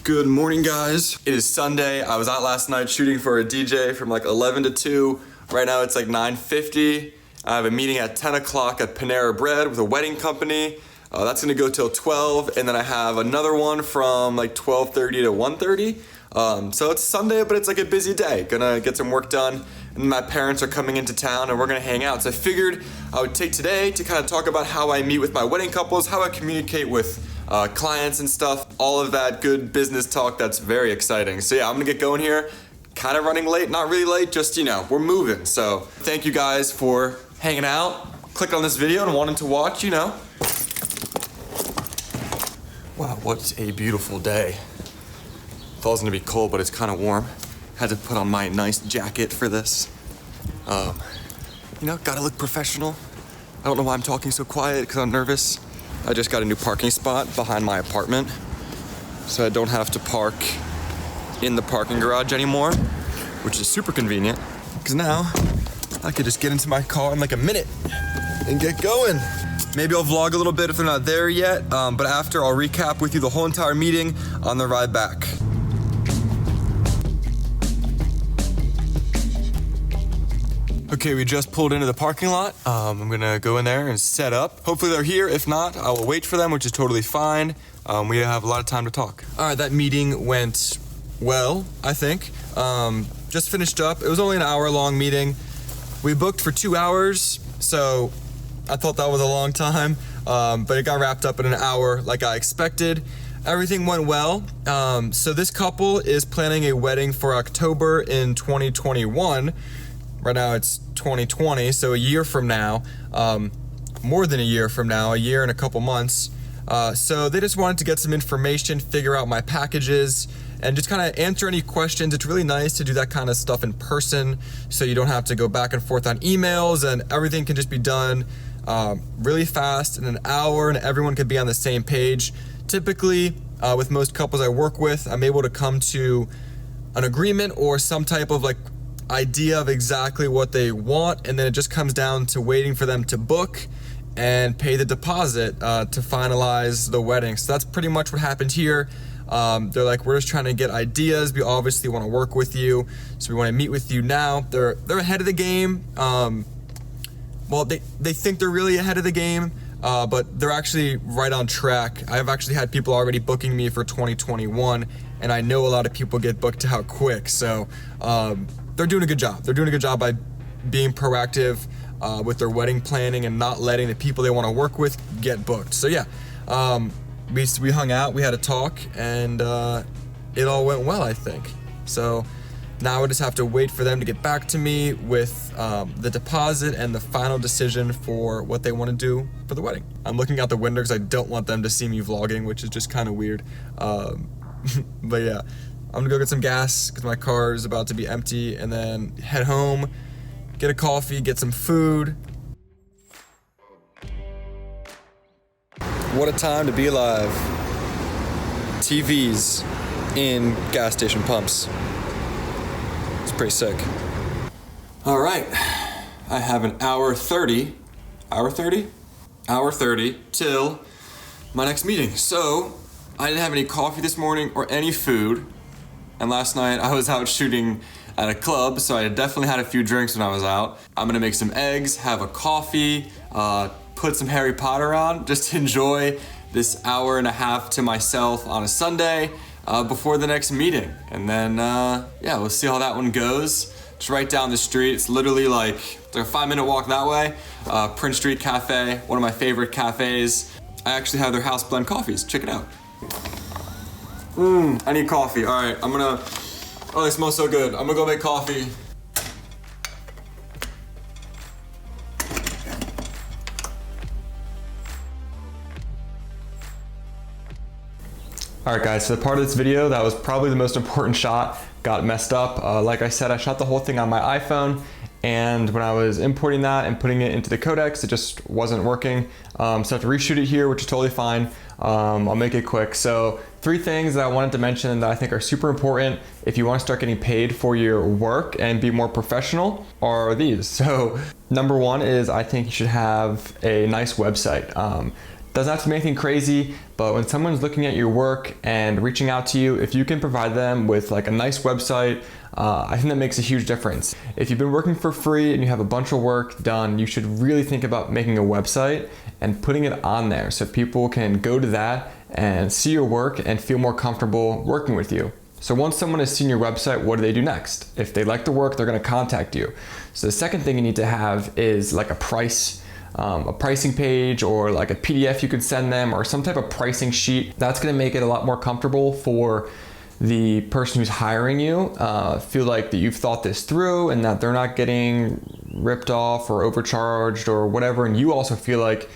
Good morning, guys. It is Sunday. I was out last night shooting for a DJ from like 11 to 2. Right now it's like 9:50. I have a meeting at 10 o'clock at Panera Bread with a wedding company. That's gonna go till 12, and then I have another one from like 12:30 to 1:30. So it's Sunday, but it's like a busy day. Gonna get some work done, and my parents are coming into town and we're gonna hang out. So I figured I would take today to kind of talk about how I meet with my wedding couples, how I communicate with clients and stuff, all of that good business talk that's very exciting. So yeah, I'm gonna get going here. Kind of running late, not really late, just, we're moving. So thank you guys for hanging out, clicking on this video and wanting to watch, Wow, what a beautiful day. Thought it was gonna be cold, but it's kind of warm. Had to put on my nice jacket for this. Gotta look professional. I don't know why I'm talking so quiet, because I'm nervous. I just got a new parking spot behind my apartment, so I don't have to park in the parking garage anymore, which is super convenient, because now I could just get into my car in like a minute and get going. Maybe I'll vlog a little bit if they're not there yet, but after I'll recap with you the whole entire meeting on the ride back. Okay, we just pulled into the parking lot. I'm gonna go in there and set up. Hopefully they're here. If not, I will wait for them, which is totally fine. We have a lot of time to talk. All right, that meeting went well, I think. Just finished up. It was only an hour-long meeting. We booked for 2 hours, so I thought that was a long time, but it got wrapped up in an hour like I expected. Everything went well. So this couple is planning a wedding for October in 2021. Right now it's 2020, so a year from now, more than a year from now, a year and a couple months. So they just wanted to get some information, figure out my packages, and just kind of answer any questions. It's really nice to do that kind of stuff in person, so you don't have to go back and forth on emails, and everything can just be done really fast in an hour, and everyone can be on the same page. Typically, with most couples I work with, I'm able to come to an agreement or some type of idea of exactly what they want, and then it just comes down to waiting for them to book and pay the deposit to finalize the wedding. So that's pretty much what happened here. They're like, we're just trying to get ideas. We obviously want to work with you, so we want to meet with you now. They're ahead of the game. Well, they think they're really ahead of the game, but they're actually right on track. I've actually had people already booking me for 2021, and I know a lot of people get booked out quick. So they're doing a good job. They're doing a good job by being proactive with their wedding planning and not letting the people they want to work with get booked. So yeah, we hung out, we had a talk, and it all went well, I think. So now I just have to wait for them to get back to me with the deposit and the final decision for what they want to do for the wedding. I'm looking out the window because I don't want them to see me vlogging, which is just kind of weird. But yeah, I'm gonna go get some gas because my car is about to be empty, and then head home, get a coffee, get some food. What a time to be alive. TVs in gas station pumps. It's pretty sick. All right, I have an hour 30 till my next meeting. So I didn't have any coffee this morning or any food. And last night I was out shooting at a club, so I definitely had a few drinks when I was out. I'm gonna make some eggs, have a coffee, put some Harry Potter on, just enjoy this hour and a half to myself on a Sunday before the next meeting. And then, we'll see how that one goes. It's right down the street. It's literally like a 5-minute walk that way. Prince Street Cafe, one of my favorite cafes. I actually have their house blend coffees. Check it out. I need coffee. All right, oh, they smell so good. I'm gonna go make coffee. All right, guys, so the part of this video that was probably the most important shot got messed up. Like I said, I shot the whole thing on my iPhone, and when I was importing that and putting it into the codecs, it just wasn't working. So I have to reshoot it here, which is totally fine. I'll make it quick. So 3 things that I wanted to mention that I think are super important if you want to start getting paid for your work and be more professional are these. So number 1 is I think you should have a nice website. Doesn't have to be anything crazy, but when someone's looking at your work and reaching out to you, if you can provide them with like a nice website, I think that makes a huge difference. If you've been working for free and you have a bunch of work done, you should really think about making a website and putting it on there so people can go to that and see your work and feel more comfortable working with you. So once someone has seen your website, what do they do next? If they like the work, they're gonna contact you. So the second thing you need to have is like a pricing page or like a PDF you can send them or some type of pricing sheet. That's gonna make it a lot more comfortable for the person who's hiring you, feel like that you've thought this through and that they're not getting ripped off or overcharged or whatever. And you also feel like,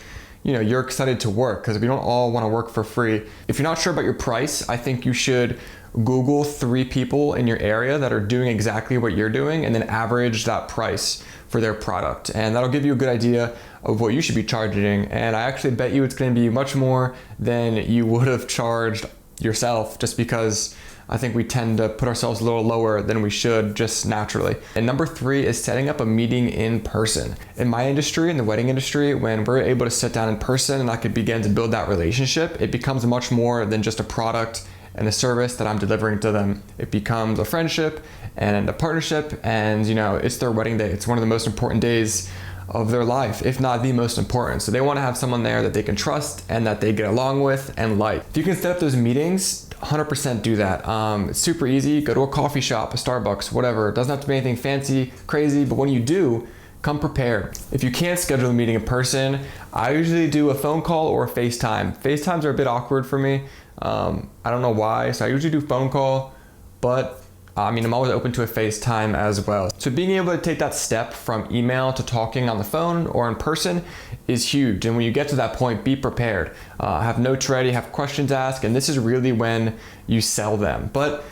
you know, you're excited to work, because we don't all want to work for free. If you're not sure about your price, I think you should Google 3 people in your area that are doing exactly what you're doing and then average that price for their product. And that'll give you a good idea of what you should be charging. And I actually bet you it's going to be much more than you would have charged yourself, just because I think we tend to put ourselves a little lower than we should just naturally. And number 3 is setting up a meeting in person. In my industry, in the wedding industry, when we're able to sit down in person and I could begin to build that relationship, it becomes much more than just a product and a service that I'm delivering to them. It becomes a friendship and a partnership, and you know, it's their wedding day. It's one of the most important days of their life, if not the most important. So they want to have someone there that they can trust and that they get along with and like. If you can set up those meetings, 100% do that. It's super easy. Go to a coffee shop, a Starbucks, whatever. It doesn't have to be anything fancy, crazy, but when you do, come prepared. If you can't schedule a meeting in person, I usually do a phone call or a FaceTime. FaceTimes are a bit awkward for me. I don't know why, so I usually do phone call, but I'm always open to a FaceTime as well. So being able to take that step from email to talking on the phone or in person is huge. And when you get to that point, be prepared. Have notes ready, have questions asked, and this is really when you sell them. But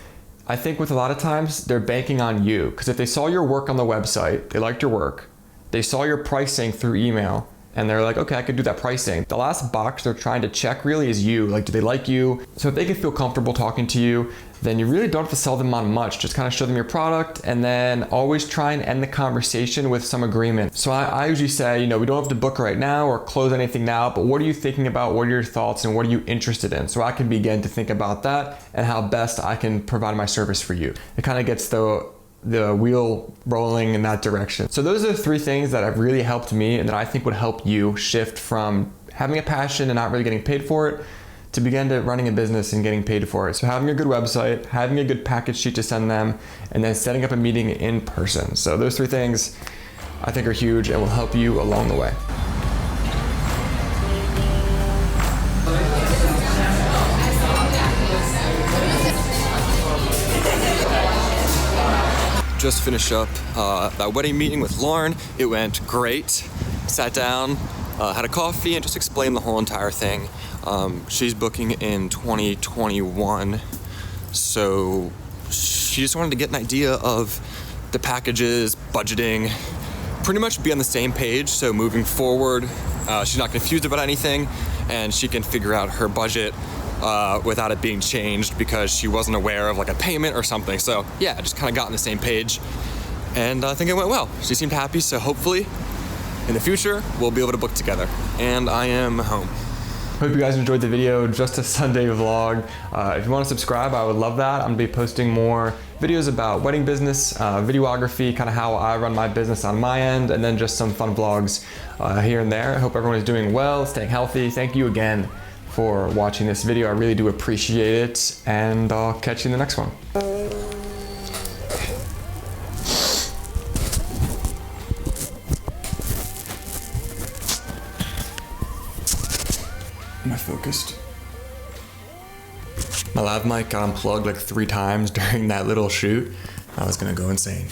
I think with a lot of times, they're banking on you, because if they saw your work on the website, they liked your work, they saw your pricing through email, and they're like, okay, I could do that pricing. The last box they're trying to check really is you. Like, do they like you? So if they can feel comfortable talking to you, then you really don't have to sell them on much. Just kind of show them your product, and then always try and end the conversation with some agreement. So I usually say, you know, we don't have to book right now or close anything now, but what are you thinking about? What are your thoughts and what are you interested in? So I can begin to think about that and how best I can provide my service for you. It kind of gets the wheel rolling in that direction. So those are the 3 things that have really helped me and that I think would help you shift from having a passion and not really getting paid for it to begin to running a business and getting paid for it. So having a good website, having a good package sheet to send them, and then setting up a meeting in person. So those 3 things I think are huge and will help you along the way. Just finished up that wedding meeting with Lauren. It went great. Sat down, had a coffee, and just explained the whole entire thing. She's booking in 2021, so she just wanted to get an idea of the packages, budgeting, pretty much be on the same page. So moving forward, she's not confused about anything, and she can figure out her budget without it being changed because she wasn't aware of like a payment or something. So yeah, just kind of got on the same page, and I think it went well. She seemed happy, so hopefully in the future we'll be able to book together. And I am home. Hope you guys enjoyed the video, just a Sunday vlog. If you want to subscribe, I would love that. I'm gonna be posting more videos about wedding business, videography, kind of how I run my business on my end, and then just some fun vlogs here and there. I hope everyone is doing well, staying healthy. Thank you again for watching this video. I really do appreciate it, and I'll catch you in the next one. Am I focused? My lav mic got unplugged like 3 times during that little shoot. I was gonna go insane.